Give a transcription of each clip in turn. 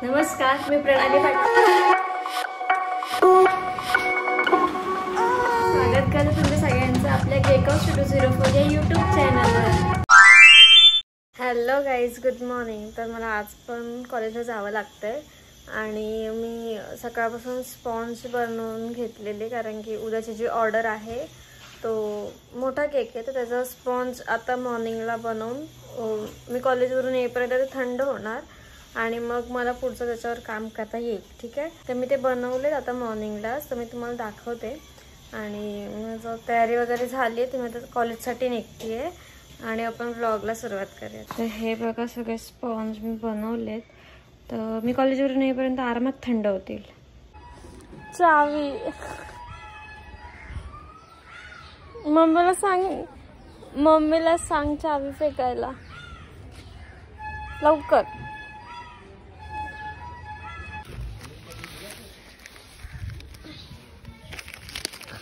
नमस्कार, मी प्रणाली पाटील. स्वागत करते तुमच्या सगळ्यांचं आपल्या केक हाऊस 204 या यूट्यूब चॅनलवर. Hello guys, good morning. तर मला आज पण कॉलेजला जावं लागतंय आणि मी सकाळपासून स्पॉन्ज बनवून घेतलेले, कारण की उद्याची जी ऑर्डर आहे तो मोठा केक आहे, तर त्याचा स्पॉन्ज आता मॉर्निंगला बनवून मी कॉलेजवरून येईपर्यंत ते थंड होणार आणि मग मला पुढचं त्याच्यावर काम करता येईल. ठीक आहे, तर मी ते बनवले आता मॉर्निंगलाच, तर मी तुम्हाला दाखवते. आणि माझं तयारी वगैरे झाली आहे, तर मी आता कॉलेजसाठी निघते आहे आणि आपण व्लॉगला सुरुवात करूया. तर हे बघा, सगळे स्पॉन्ज मी बनवलेत, तर मी कॉलेजवरून येईपर्यंत आरामात थंड होतील. चावी मम्मीला सांग चावी फेकायला लवकर.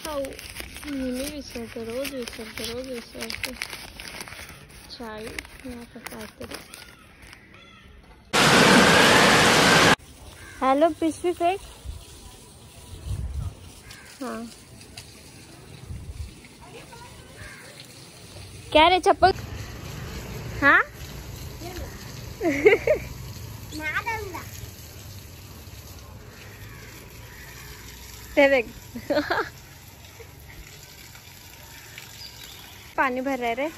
खाऊ मी विसरते, रोज विसरते चावी. आता काहीतरी. हॅलो, पिशवी फेक. हाँ, क्या रे, चप्पल. हाँ ते देख. पानी भर रहा है रे.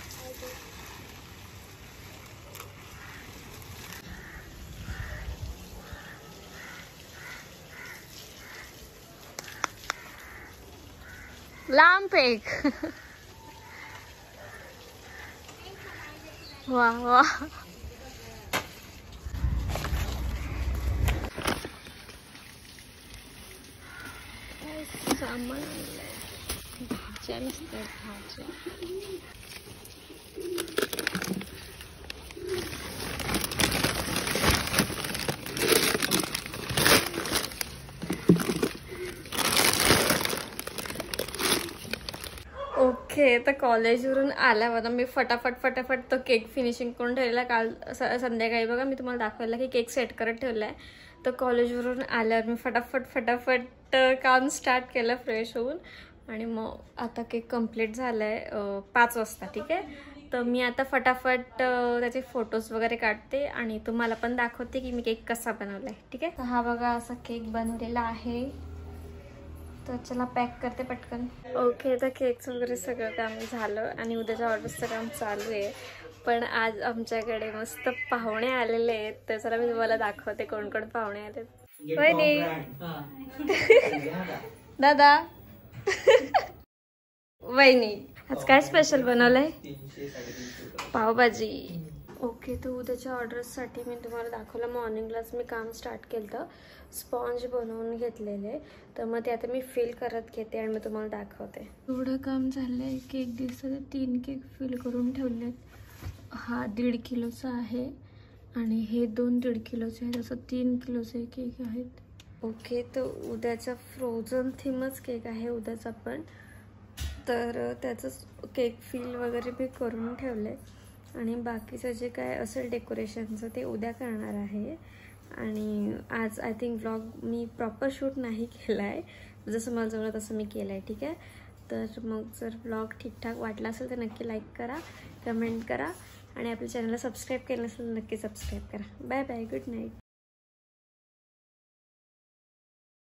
लांब फेक. वाह वाह. सामान भाज्या नसतात, भाज्या. ओके, तर कॉलेजवरून आल्यावर मी फटाफट तो केक फिनिशिंग करून ठेवलेला. काल संध्याकाळी बघा मी तुम्हाला दाखवलं की केक सेट करत ठेवला आहे. तर कॉलेजवरून आल्यावर मी फटाफट काम स्टार्ट केलं फ्रेश होऊन, आणि मग आता केक कंप्लीट झाला आहे 5 वाजता. ठीक आहे, तर मी आता फटाफट त्याचे फोटोज वगैरे काढते आणि तुम्हाला पण दाखवते की मी केक कसा बनवला आहे. ठीक आहे, तर हा बघा असा केक बनवलेला आहे. तर चला पॅक करते पटकन. ओके, तर केकचं वगैरे सगळं काम झालं आणि उद्याच्या ऑर्डरचं काम चालू आहे. पण आज आमच्याकडे मस्त पाहुणे आलेले आहेत, तर चला मी तुम्हाला दाखवते कोण कोण पाहुणे आलेत. वहिनी, दादा, वहिनी, आज काय स्पेशल बनवलंय? पावभाजी. ओके, तर उद्याच्या ऑर्डर्ससाठी मी तुम्हाला दाखवलं. मॉर्निंगलाच मी काम स्टार्ट केलं होतं, स्पॉन्ज बनवून घेतलेले. तर मग ते आता मी फिल करत घेते आणि मी तुम्हाला दाखवते. एवढं काम झालंय. केक दिसतं, 3 केक फिल करून ठेवलेत. हा 1.5 किलोचा आहे आणि हे 2 1.5 किलोचे आहेत. असं 3 किलोचे केक आहेत. ओके, तर उद्याचा फ्रोझन थीमच केक आहे उद्याचा पण. तर त्याचंच केक फिल वगैरे मी करून ठेवले आणि बाकीचं जे काय असेल डेकोरेशनचं ते उद्या करणार आहे. आणि आज I think vlog me proper shoot नाही केला आहे, जसं मला जवळ तसं मी केलं आहे. ठीक आहे, तर मग जर व्लॉग ठीकठाक वाटला असेल तर नक्की लाईक करा, कमेंट करा आणि आपल्या चॅनलला सबस्क्राईब केलं नसेल तर नक्की सबस्क्राईब करा. Bye bye, good night.